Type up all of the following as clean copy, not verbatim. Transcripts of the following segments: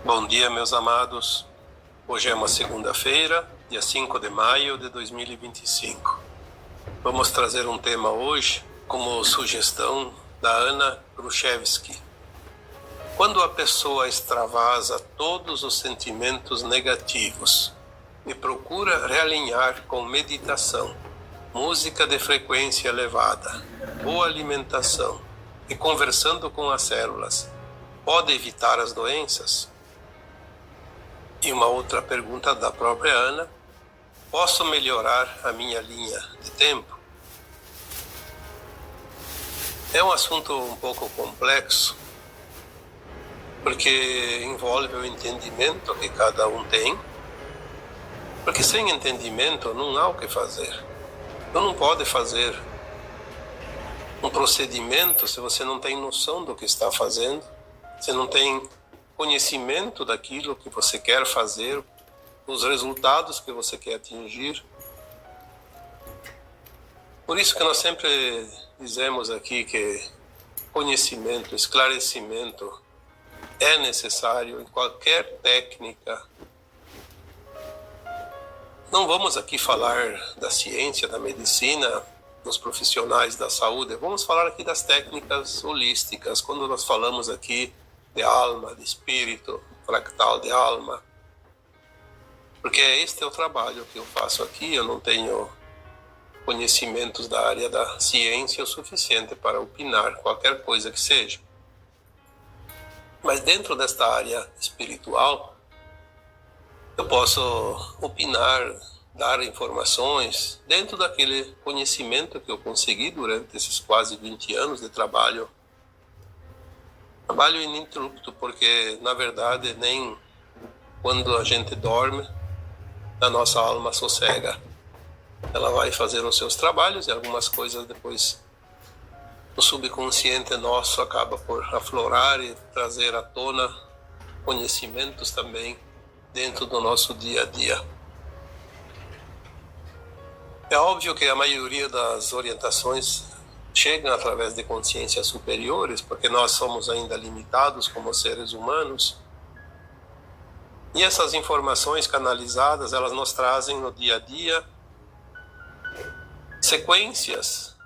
Bom dia, meus amados. Hoje é uma segunda-feira, dia 5 de maio de 2025. Vamos trazer um tema hoje como sugestão da Ana Grushevski. Quando a pessoa extravasa todos os sentimentos negativos e procura realinhar com meditação, música de frequência elevada, boa alimentação e conversando com as células, pode evitar as doenças? E uma outra pergunta da própria Ana: posso melhorar a minha linha de tempo? É um assunto um pouco complexo, porque envolve o entendimento que cada um tem, porque sem entendimento não há o que fazer. Você não pode fazer um procedimento se você não tem noção do que está fazendo, se não tem conhecimento daquilo que você quer fazer, os resultados que você quer atingir. Por isso que nós sempre dizemos aqui que conhecimento, esclarecimento é necessário em qualquer técnica. Não vamos aqui falar da ciência, da medicina, dos profissionais da saúde, vamos falar aqui das técnicas holísticas, quando nós falamos aqui de alma, de espírito, fractal de alma. Porque este é o trabalho que eu faço aqui. Eu não tenho conhecimentos da área da ciência o suficiente para opinar qualquer coisa que seja. Mas dentro desta área espiritual, eu posso opinar, dar informações dentro daquele conhecimento que eu consegui durante esses quase 20 anos de trabalho. Trabalho ininterrupto, porque na verdade nem quando a gente dorme a nossa alma sossega. Ela vai fazer os seus trabalhos e algumas coisas depois o subconsciente nosso acaba por aflorar e trazer à tona conhecimentos também dentro do nosso dia a dia. É óbvio que a maioria das orientações chegam através de consciências superiores, porque nós somos ainda limitados como seres humanos. E essas informações canalizadas, elas nos trazem no dia a dia sequências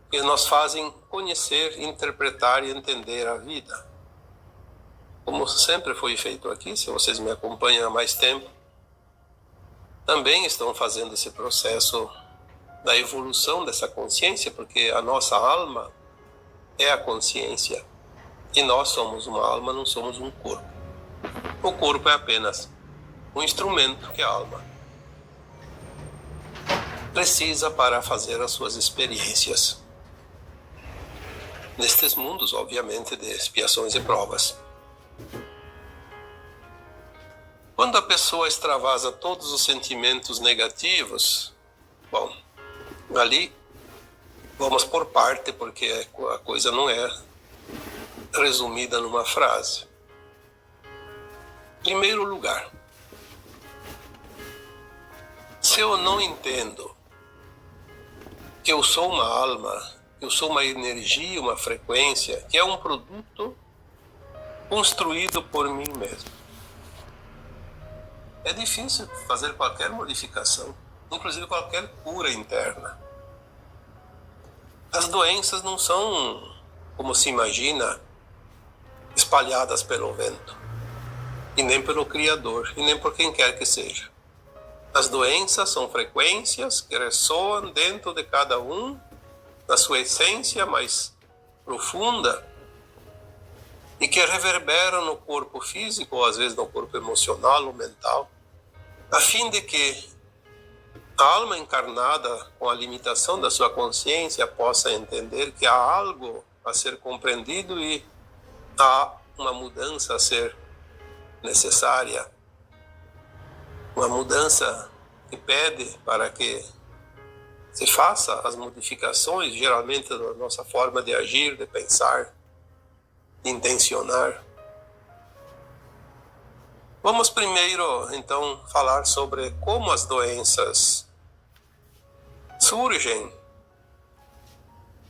que nos fazem conhecer, interpretar e entender a vida. Como sempre foi feito aqui, se vocês me acompanham há mais tempo, também estão fazendo esse processo da evolução dessa consciência, porque a nossa alma é a consciência e nós somos uma alma, não somos um corpo. O corpo é apenas um instrumento que a alma precisa para fazer as suas experiências nestes mundos, obviamente, de expiações e provas. Quando a pessoa extravasa todos os sentimentos negativos, bom, ali vamos por parte, porque a coisa não é resumida numa frase. Em primeiro lugar, se eu não entendo que eu sou uma alma, que eu sou uma energia, uma frequência, que é um produto construído por mim mesmo, é difícil fazer qualquer modificação, inclusive qualquer cura interna. As doenças não são, como se imagina, espalhadas pelo vento, e nem pelo Criador, e nem por quem quer que seja. As doenças são frequências que ressoam dentro de cada um, na sua essência mais profunda, e que reverberam no corpo físico, ou às vezes no corpo emocional ou mental, a fim de que a alma encarnada, com a limitação da sua consciência, possa entender que há algo a ser compreendido e há uma mudança a ser necessária, uma mudança que pede para que se faça as modificações, geralmente na nossa forma de agir, de pensar, de intencionar. Vamos primeiro, então, falar sobre como as doenças surgem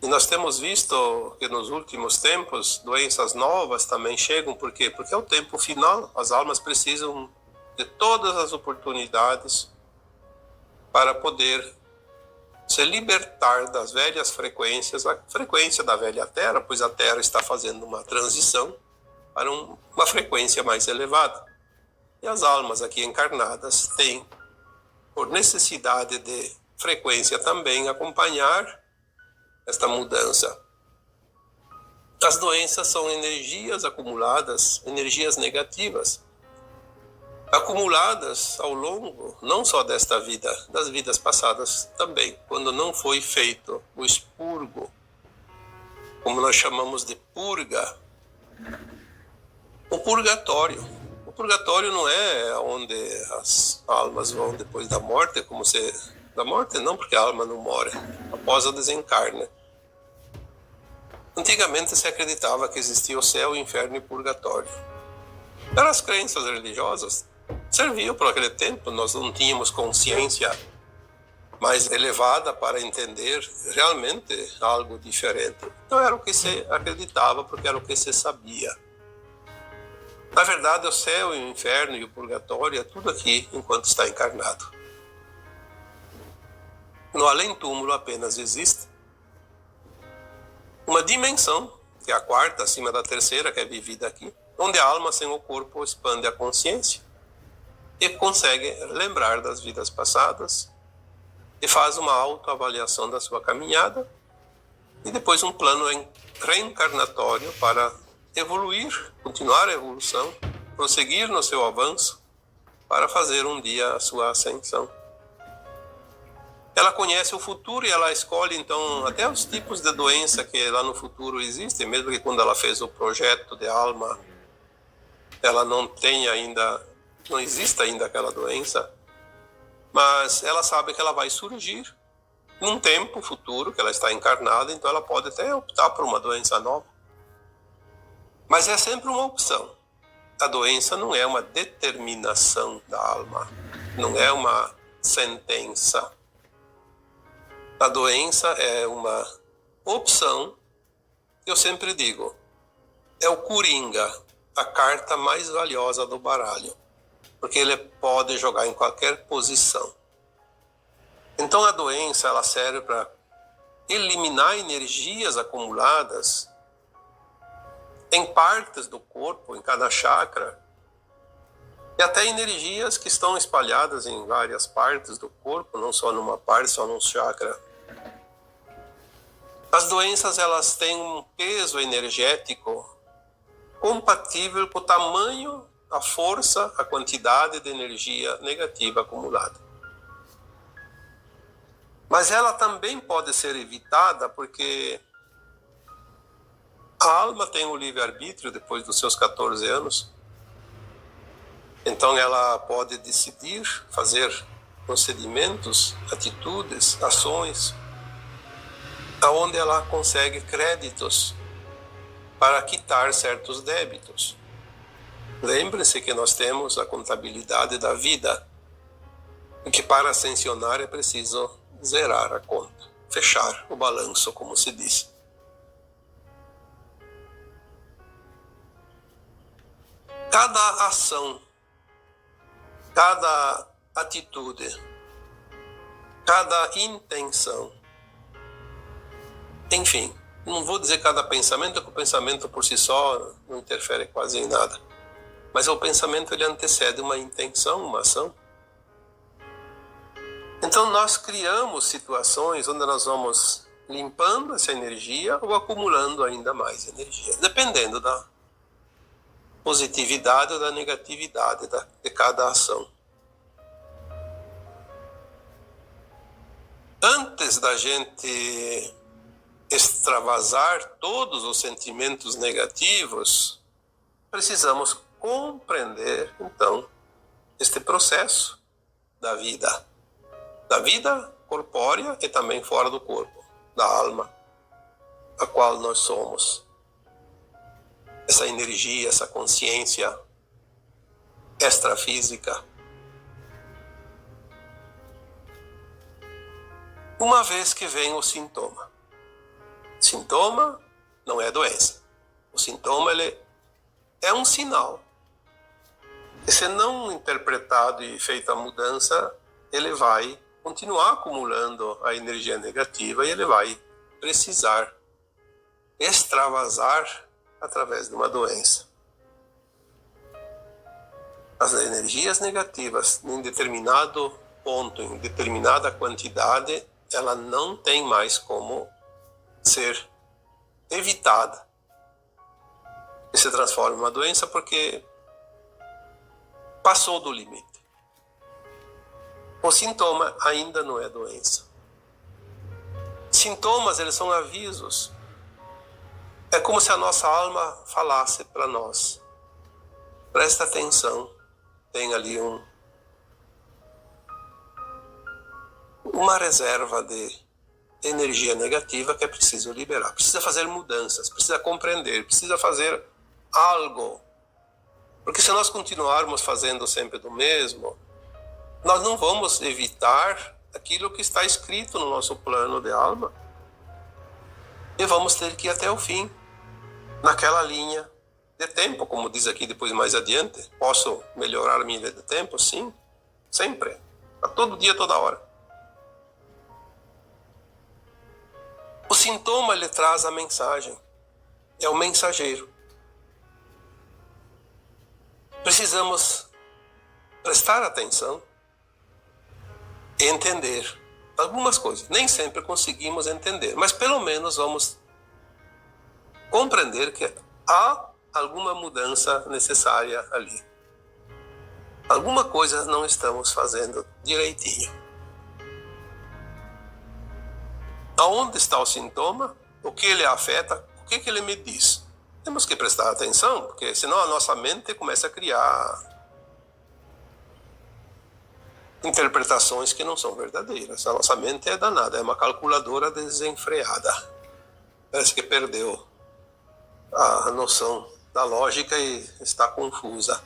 E nós temos visto que nos últimos tempos doenças novas também chegam, por quê? Porque é o tempo final, as almas precisam de todas as oportunidades para poder se libertar das velhas frequências, a frequência da velha Terra, pois a Terra está fazendo uma transição para uma frequência mais elevada. E as almas aqui encarnadas têm, por necessidade de frequência também, acompanhar esta mudança. As doenças são energias acumuladas, energias negativas, acumuladas ao longo, não só desta vida, das vidas passadas também, quando não foi feito o expurgo, como nós chamamos de purga, o purgatório. O purgatório não é onde as almas vão depois da morte, como se... Da morte não, porque a alma não mora, após a desencarne. Antigamente se acreditava que existia o céu, o inferno e o purgatório. Eram as crenças religiosas, serviam para aquele tempo, nós não tínhamos consciência mais elevada para entender realmente algo diferente. Então era o que se acreditava, porque era o que se sabia. Na verdade, o céu, o inferno e o purgatório é tudo aqui enquanto está encarnado. No além-túmulo apenas existe uma dimensão, que é a quarta, acima da terceira, que é vivida aqui, onde a alma sem o corpo expande a consciência e consegue lembrar das vidas passadas e faz uma autoavaliação da sua caminhada e depois um plano reencarnatório para evoluir, continuar a evolução, prosseguir no seu avanço para fazer um dia a sua ascensão. Ela conhece o futuro e ela escolhe, então, até os tipos de doença que lá no futuro existem, mesmo que quando ela fez o projeto de alma, ela não tenha ainda, não exista ainda aquela doença, mas ela sabe que ela vai surgir num tempo futuro, que ela está encarnada, então ela pode até optar por uma doença nova. Mas é sempre uma opção. A doença não é uma determinação da alma, não é uma sentença. A doença é uma opção. Eu sempre digo, é o Coringa, a carta mais valiosa do baralho, porque ele pode jogar em qualquer posição. Então a doença ela serve para eliminar energias acumuladas em partes do corpo, em cada chakra, e até energias que estão espalhadas em várias partes do corpo, não só numa parte, só num chakra. As doenças elas têm um peso energético compatível com o tamanho, a força, a quantidade de energia negativa acumulada. Mas ela também pode ser evitada porque a alma tem o livre-arbítrio depois dos seus 14 anos. Então ela pode decidir fazer procedimentos, atitudes, ações, aonde ela consegue créditos para quitar certos débitos. Lembre-se que nós temos a contabilidade da vida, e que para ascensionar é preciso zerar a conta, fechar o balanço, como se diz. Cada ação, cada atitude, cada intenção, enfim, não vou dizer cada pensamento, porque o pensamento por si só não interfere quase em nada. Mas o pensamento ele antecede uma intenção, uma ação. Então nós criamos situações onde nós vamos limpando essa energia ou acumulando ainda mais energia, dependendo da positividade ou da negatividade de cada ação. Antes da gente extravasar todos os sentimentos negativos, precisamos compreender, então, este processo da vida corpórea e também fora do corpo, da alma, a qual nós somos. Essa energia, essa consciência extrafísica. Uma vez que vem o sintoma, Sintoma não é doença. O sintoma ele é um sinal. E se não interpretado e feita a mudança, ele vai continuar acumulando a energia negativa e ele vai precisar extravasar através de uma doença. As energias negativas, em determinado ponto, em determinada quantidade, ela não tem mais como ser evitada e se transforma em uma doença porque passou do limite. O sintoma ainda não é doença. Sintomas, eles são avisos. É como se a nossa alma falasse para nós: presta atenção, tem ali uma reserva de energia negativa que é preciso liberar. Precisa fazer mudanças, precisa compreender, precisa fazer algo. Porque se nós continuarmos fazendo sempre do mesmo, nós não vamos evitar aquilo que está escrito no nosso plano de alma. E vamos ter que ir até o fim, naquela linha de tempo, como diz aqui depois mais adiante. Posso melhorar a minha linha de tempo? Sim, sempre. A todo dia, toda hora. O sintoma, ele traz a mensagem. É o mensageiro. Precisamos prestar atenção e entender algumas coisas. Nem sempre conseguimos entender, mas pelo menos vamos compreender que há alguma mudança necessária ali. Alguma coisa não estamos fazendo direitinho. Aonde está o sintoma? O que ele afeta? O que ele me diz? Temos que prestar atenção, porque senão a nossa mente começa a criar interpretações que não são verdadeiras. A nossa mente é danada, é uma calculadora desenfreada. Parece que perdeu a noção da lógica e está confusa.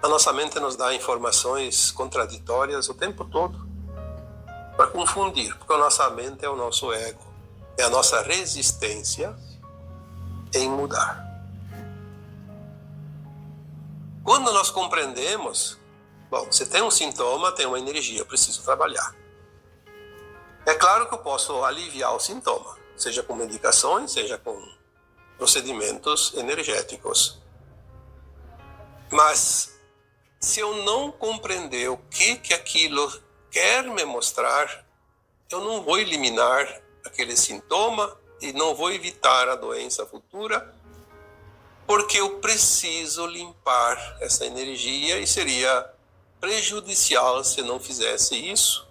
A nossa mente nos dá informações contraditórias o tempo todo para confundir, porque a nossa mente é o nosso ego, é a nossa resistência em mudar. Quando nós compreendemos, bom, se tem um sintoma, tem uma energia, eu preciso trabalhar. É claro que eu posso aliviar o sintoma, seja com medicações, seja com procedimentos energéticos. Mas se eu não compreender o que aquilo quer me mostrar, eu não vou eliminar aquele sintoma e não vou evitar a doença futura, porque eu preciso limpar essa energia e seria prejudicial se não fizesse isso,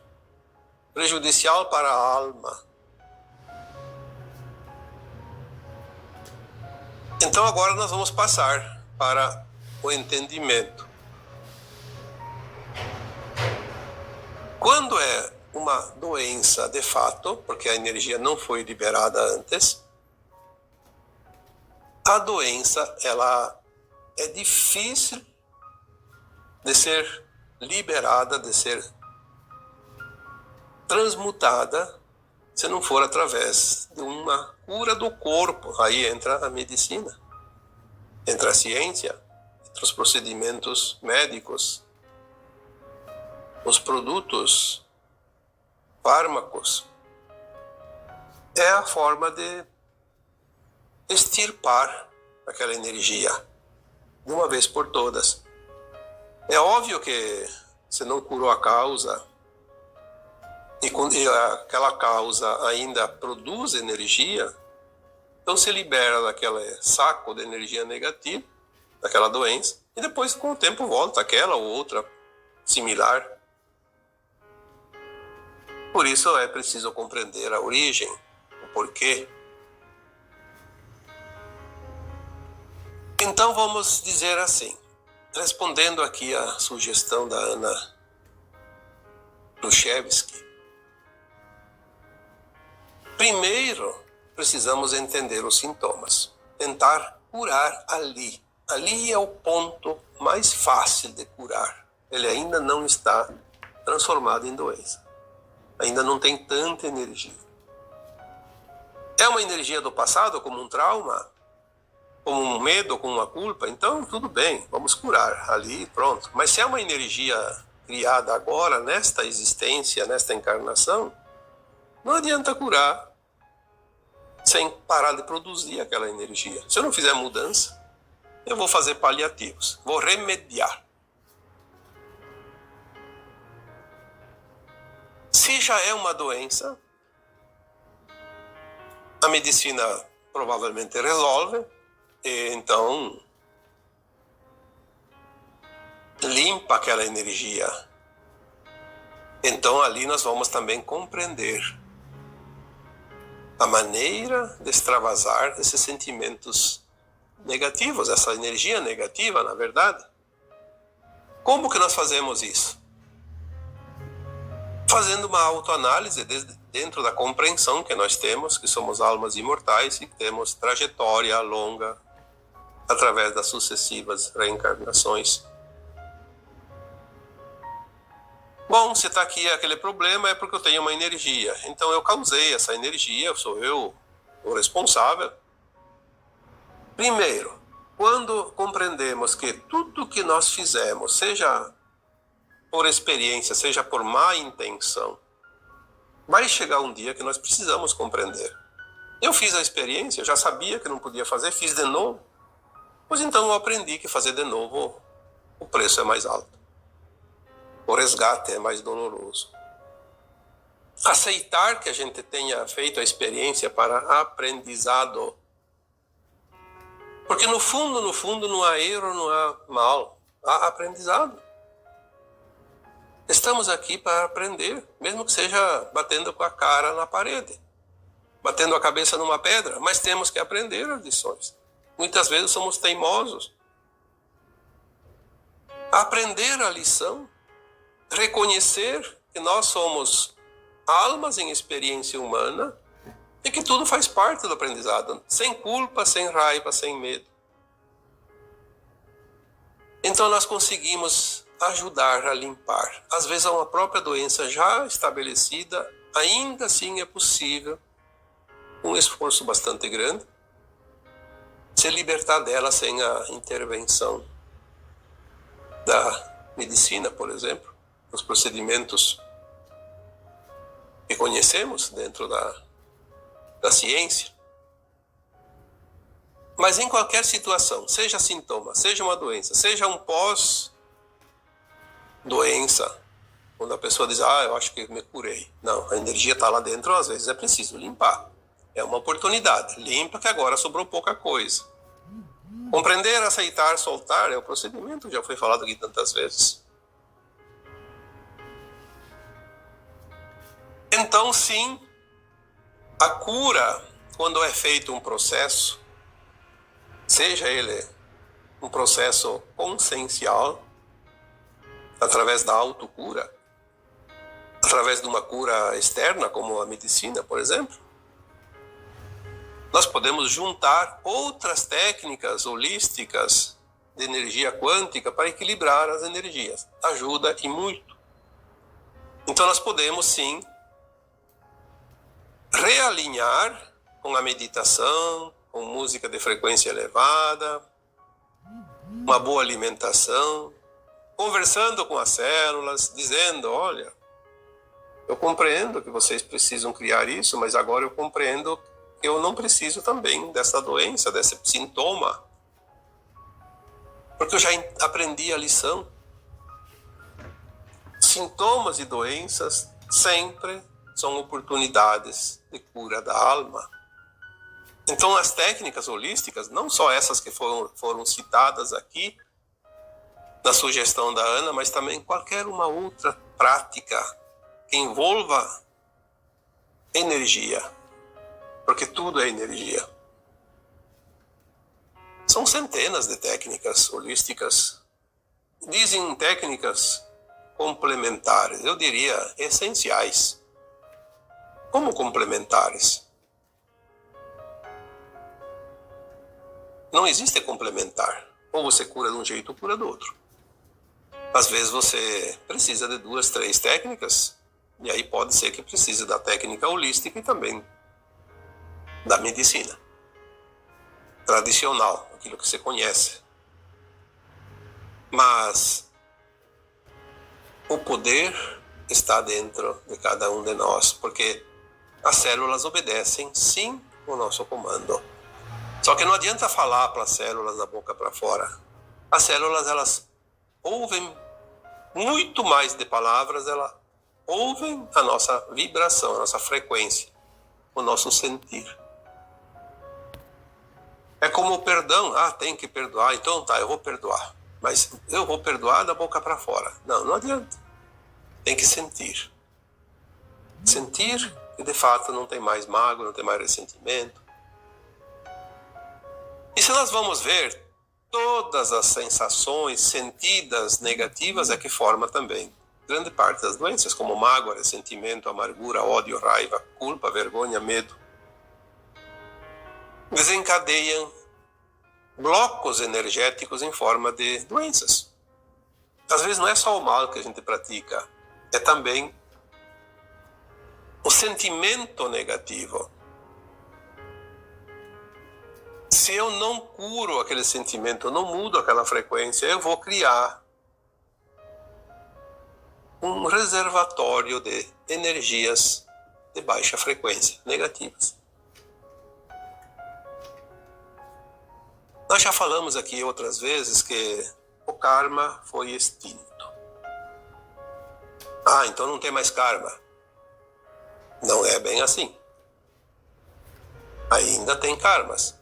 prejudicial para a alma. Então agora nós vamos passar para o entendimento. Quando é uma doença de fato, porque a energia não foi liberada antes, a doença ela é difícil de ser liberada, de ser transmutada, se não for através de uma cura do corpo. Aí entra a medicina, entra a ciência, entra os procedimentos médicos, os produtos, fármacos. É a forma de extirpar aquela energia de uma vez por todas. É óbvio que se não curou a causa e aquela causa ainda produz energia, então se libera daquele saco de energia negativa, daquela doença, e depois com o tempo volta aquela ou outra similar. Por isso é preciso compreender a origem, o porquê. Então vamos dizer assim, respondendo aqui à sugestão da Ana Luchevsky, primeiro precisamos entender os sintomas, tentar curar ali. Ali é o ponto mais fácil de curar. Ele ainda não está transformado em doença. Ainda não tem tanta energia. É uma energia do passado, como um trauma, como um medo, como uma culpa, então tudo bem, vamos curar ali, pronto. Mas se é uma energia criada agora, nesta existência, nesta encarnação, não adianta curar sem parar de produzir aquela energia. Se eu não fizer mudança, eu vou fazer paliativos, vou remediar. Se já é uma doença, a medicina provavelmente resolve, e então limpa aquela energia. Então ali nós vamos também compreender a maneira de extravasar esses sentimentos negativos, essa energia negativa, na verdade. Como que nós fazemos isso? Fazendo uma autoanálise dentro da compreensão que nós temos, que somos almas imortais e que temos trajetória longa através das sucessivas reencarnações. Bom, se está aqui aquele problema é porque eu tenho uma energia. Então eu causei essa energia, sou eu o responsável. Primeiro, quando compreendemos que tudo que nós fizemos, seja por experiência, seja por má intenção, vai chegar um dia que nós precisamos compreender. Eu fiz a experiência, eu já sabia que não podia fazer, fiz de novo. Pois então eu aprendi que fazer de novo o preço é mais alto. O resgate é mais doloroso. Aceitar que a gente tenha feito a experiência para aprendizado. Porque no fundo, não há erro, não há mal, há aprendizado. Estamos aqui para aprender, mesmo que seja batendo com a cara na parede, batendo a cabeça numa pedra, mas temos que aprender as lições. Muitas vezes somos teimosos. Aprender a lição, reconhecer que nós somos almas em experiência humana e que tudo faz parte do aprendizado, sem culpa, sem raiva, sem medo. Então nós conseguimos ajudar a limpar. Às vezes uma própria doença já estabelecida, ainda assim é possível, um esforço bastante grande, se libertar dela sem a intervenção da medicina, por exemplo, os procedimentos que conhecemos dentro da ciência. Mas em qualquer situação, seja sintoma, seja uma doença, seja um pós-doença, quando a pessoa diz, eu acho que me curei. Não, a energia está lá dentro, às vezes é preciso limpar. É uma oportunidade. Limpa que agora sobrou pouca coisa. Compreender, aceitar, soltar é o procedimento, já foi falado aqui tantas vezes. Então, sim, a cura, quando é feito um processo, seja ele um processo consciencial, através da autocura, através de uma cura externa, como a medicina, por exemplo, nós podemos juntar outras técnicas holísticas de energia quântica para equilibrar as energias. Ajuda e muito. Então nós podemos, sim, realinhar com a meditação, com música de frequência elevada, uma boa alimentação, conversando com as células, dizendo, olha, eu compreendo que vocês precisam criar isso, mas agora eu compreendo que eu não preciso também dessa doença, desse sintoma, porque eu já aprendi a lição. Sintomas e doenças sempre são oportunidades de cura da alma. Então as técnicas holísticas, não só essas que foram citadas aqui na sugestão da Ana, mas também qualquer uma outra prática que envolva energia, porque tudo é energia. São centenas de técnicas holísticas. Dizem técnicas complementares, eu diria essenciais. Como complementares? Não existe complementar. Ou você cura de um jeito ou cura do outro. Às vezes você precisa de 2, 3 técnicas, e aí pode ser que precise da técnica holística e também da medicina tradicional, aquilo que se conhece. Mas o poder está dentro de cada um de nós, porque as células obedecem, sim, o nosso comando. Só que não adianta falar para as células da boca para fora. As células, elas ouvem muito mais de palavras, elas ouvem a nossa vibração, a nossa frequência, o nosso sentir. É como o perdão. Tem que perdoar, então tá, eu vou perdoar. Mas eu vou perdoar da boca para fora. Não adianta. Tem que sentir. Sentir que de fato não tem mais mágoa, não tem mais ressentimento. E se nós vamos ver, todas as sensações sentidas negativas é que forma também grande parte das doenças, como mágoa, ressentimento, amargura, ódio, raiva, culpa, vergonha, medo. Desencadeiam blocos energéticos em forma de doenças. Às vezes não é só o mal que a gente pratica, é também o sentimento negativo. Se eu não curo aquele sentimento, não mudo aquela frequência, eu vou criar um reservatório de energias de baixa frequência, negativas. Nós já falamos aqui outras vezes que o karma foi extinto. Então não tem mais karma. Não é bem assim. Ainda tem karmas.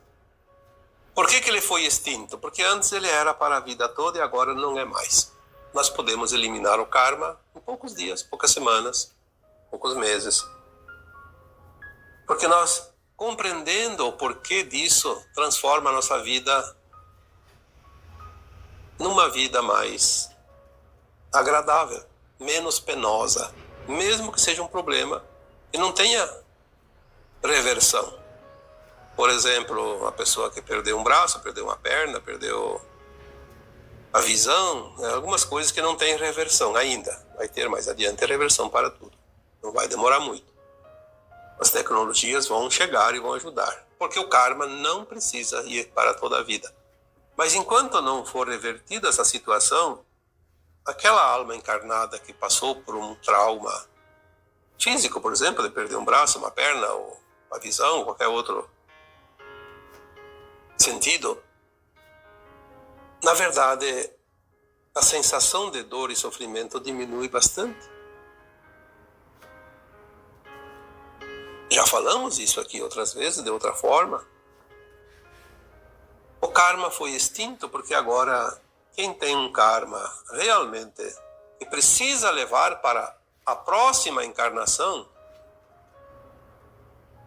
Por que ele foi extinto? Porque antes ele era para a vida toda e agora não é mais. Nós podemos eliminar o karma em poucos dias, poucas semanas, poucos meses. Porque nós, compreendendo o porquê disso, transforma a nossa vida numa vida mais agradável, menos penosa, mesmo que seja um problema e não tenha reversão. Por exemplo, a pessoa que perdeu um braço, perdeu uma perna, perdeu a visão, algumas coisas que não têm reversão ainda. Vai ter mais adiante reversão para tudo. Não vai demorar muito. As tecnologias vão chegar e vão ajudar, porque o karma não precisa ir para toda a vida. Mas enquanto não for revertida essa situação, aquela alma encarnada que passou por um trauma físico, por exemplo, de perder um braço, uma perna, ou uma visão, qualquer outro sentido, na verdade, a sensação de dor e sofrimento diminui bastante. Já falamos isso aqui outras vezes, de outra forma. O karma foi extinto porque agora quem tem um karma realmente que precisa levar para a próxima encarnação,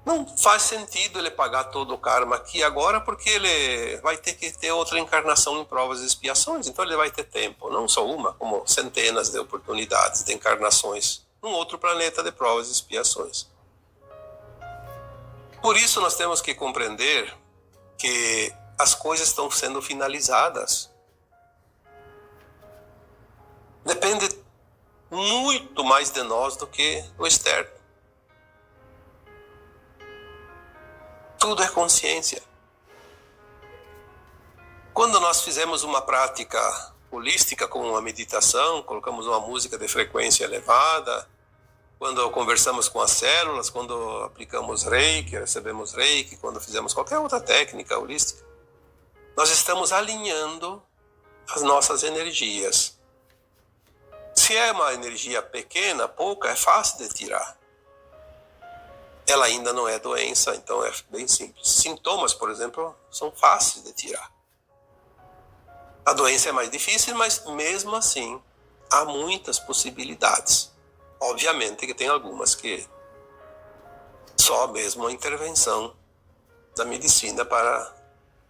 não faz sentido ele pagar todo o karma aqui agora, porque ele vai ter que ter outra encarnação em provas e expiações. Então ele vai ter tempo, não só uma, como centenas de oportunidades de encarnações num outro planeta de provas e expiações. Por isso nós temos que compreender que as coisas estão sendo finalizadas. Depende muito mais de nós do que o externo. Tudo é consciência. Quando nós fizemos uma prática holística como uma meditação, colocamos uma música de frequência elevada, quando conversamos com as células, quando aplicamos reiki, recebemos reiki, quando fizemos qualquer outra técnica holística, nós estamos alinhando as nossas energias. Se é uma energia pequena, pouca, é fácil de tirar. Ela ainda não é doença, então é bem simples. Sintomas, por exemplo, são fáceis de tirar. A doença é mais difícil, mas mesmo assim há muitas possibilidades. Obviamente que tem algumas que só mesmo a intervenção da medicina para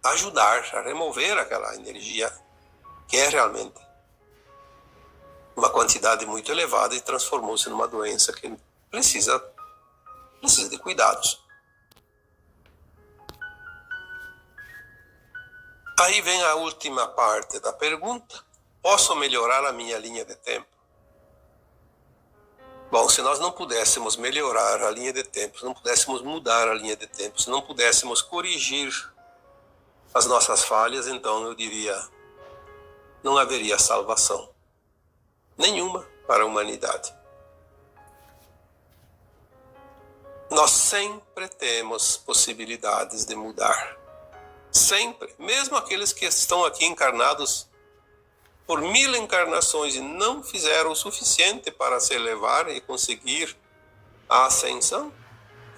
ajudar a remover aquela energia que é realmente uma quantidade muito elevada e transformou-se numa doença que precisa de cuidados. Aí vem a última parte da pergunta. Posso melhorar a minha linha de tempo? Bom, se nós não pudéssemos melhorar a linha de tempo, se não pudéssemos mudar a linha de tempo, se não pudéssemos corrigir as nossas falhas, então eu diria, não haveria salvação nenhuma para a humanidade. Nós sempre temos possibilidades de mudar. Sempre. Mesmo aqueles que estão aqui encarnados por 1000 encarnações e não fizeram o suficiente para se elevar e conseguir a ascensão,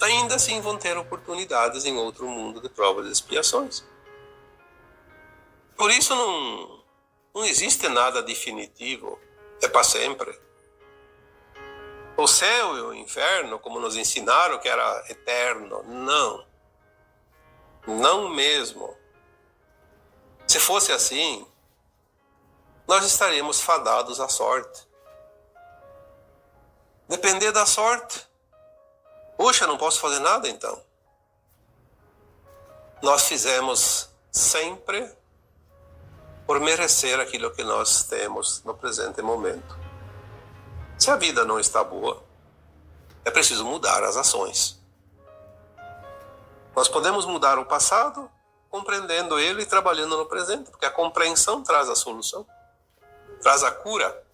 ainda assim vão ter oportunidades em outro mundo de provas e expiações. Por isso não existe nada definitivo, é para sempre. O céu e o inferno, como nos ensinaram que era eterno, não mesmo. Se fosse assim, nós estaríamos fadados à sorte. Depender da sorte. Puxa, não posso fazer nada então. Nós fizemos sempre por merecer aquilo que nós temos no presente momento. Se a vida não está boa, é preciso mudar as ações. Nós podemos mudar o passado compreendendo ele e trabalhando no presente, porque a compreensão traz a solução, traz a cura.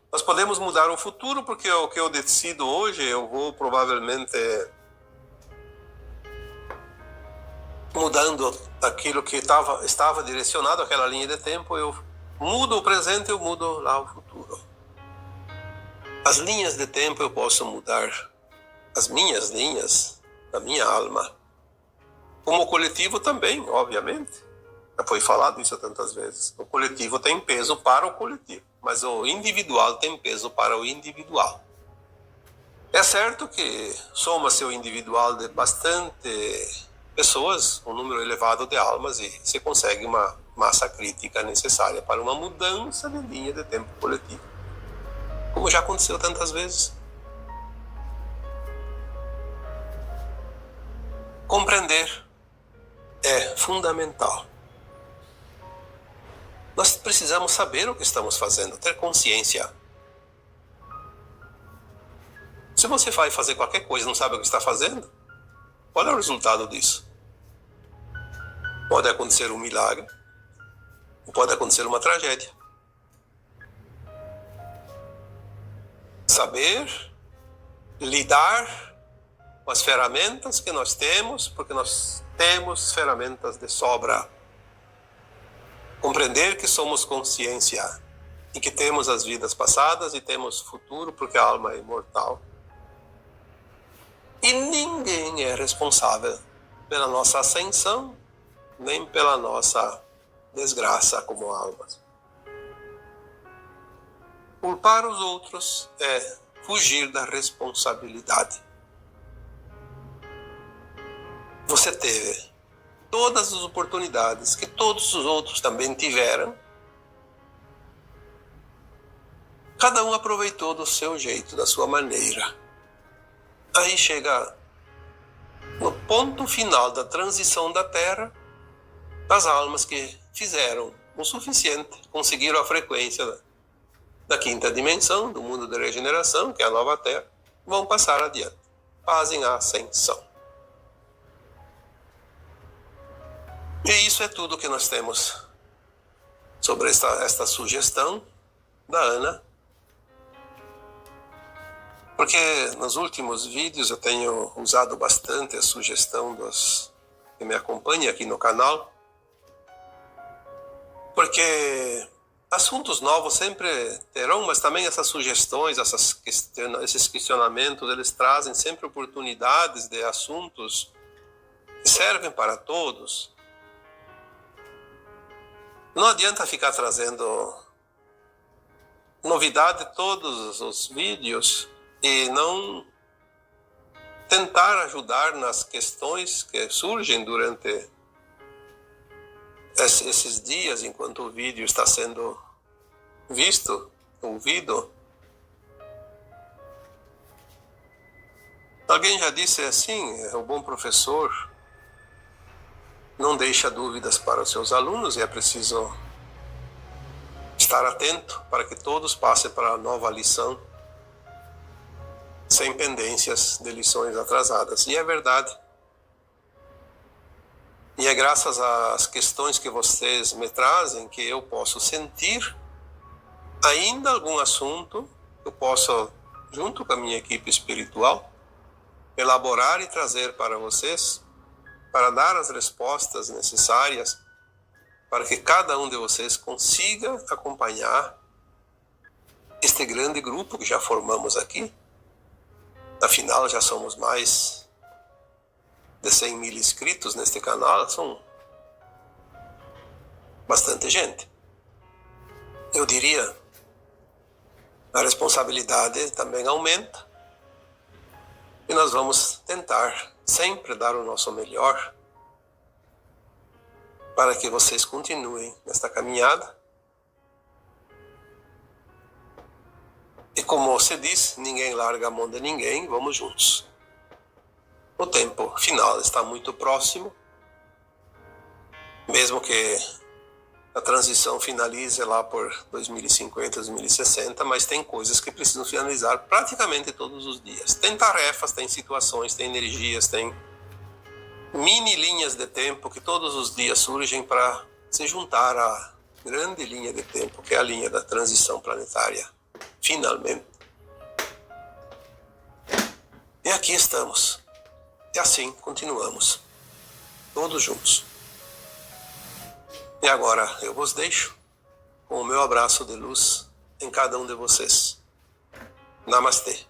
Nós podemos mudar o futuro, porque o que eu decido hoje, eu vou provavelmente mudando aquilo que estava direcionado àquela linha de tempo, eu mudo o presente, eu mudo lá o futuro. As linhas de tempo eu posso mudar, as minhas linhas, da minha alma. Como o coletivo também, obviamente. Já foi falado isso tantas vezes. O coletivo tem peso para o coletivo, mas o individual tem peso para o individual. É certo que soma-se o individual de bastante pessoas, um número elevado de almas, e se consegue uma massa crítica necessária para uma mudança de linha de tempo coletivo. Como já aconteceu tantas vezes. Compreender é fundamental. Nós precisamos saber o que estamos fazendo, ter consciência. Se você vai fazer qualquer coisa e não sabe o que está fazendo, qual é o resultado disso? Pode acontecer um milagre, ou pode acontecer uma tragédia. Saber lidar com as ferramentas que nós temos, porque nós temos ferramentas de sobra. Compreender que somos consciência e que temos as vidas passadas e temos futuro, porque a alma é imortal. E ninguém é responsável pela nossa ascensão, nem pela nossa desgraça como almas. Culpar os outros é fugir da responsabilidade. Você teve todas as oportunidades que todos os outros também tiveram. Cada um aproveitou do seu jeito, da sua maneira. Aí chega no ponto final da transição da Terra, as almas que fizeram o suficiente, conseguiram a frequência da quinta dimensão, do mundo da regeneração, que é a nova Terra, vão passar adiante, fazem a ascensão. E isso é tudo que nós temos sobre esta sugestão da Ana. Porque nos últimos vídeos eu tenho usado bastante a sugestão dos que me acompanham aqui no canal. Porque assuntos novos sempre terão, mas também essas sugestões, esses questionamentos, eles trazem sempre oportunidades de assuntos que servem para todos. Não adianta ficar trazendo novidade todos os vídeos e não tentar ajudar nas questões que surgem durante esses dias, enquanto o vídeo está sendo visto, ouvido. Alguém já disse assim, o bom professor não deixa dúvidas para os seus alunos e é preciso estar atento para que todos passem para a nova lição. sem pendências de lições atrasadas. E é verdade. E é graças às questões que vocês me trazem que eu posso sentir ainda algum assunto, eu posso, junto com a minha equipe espiritual, elaborar e trazer para vocês, para dar as respostas necessárias para que cada um de vocês consiga acompanhar este grande grupo que já formamos aqui. Afinal, já somos mais de 100 mil inscritos neste canal, são bastante gente. Eu diria, a responsabilidade também aumenta e nós vamos tentar sempre dar o nosso melhor para que vocês continuem nesta caminhada. E como se diz, ninguém larga a mão de ninguém, vamos juntos. O tempo final está muito próximo, mesmo que a transição finalize lá por 2050, 2060, mas tem coisas que precisam finalizar praticamente todos os dias. Tem tarefas, tem situações, tem energias, tem mini linhas de tempo que todos os dias surgem para se juntar à grande linha de tempo, que é a linha da transição planetária, finalmente. E aqui estamos. E assim continuamos, todos juntos. E agora eu vos deixo com o meu abraço de luz em cada um de vocês. Namastê.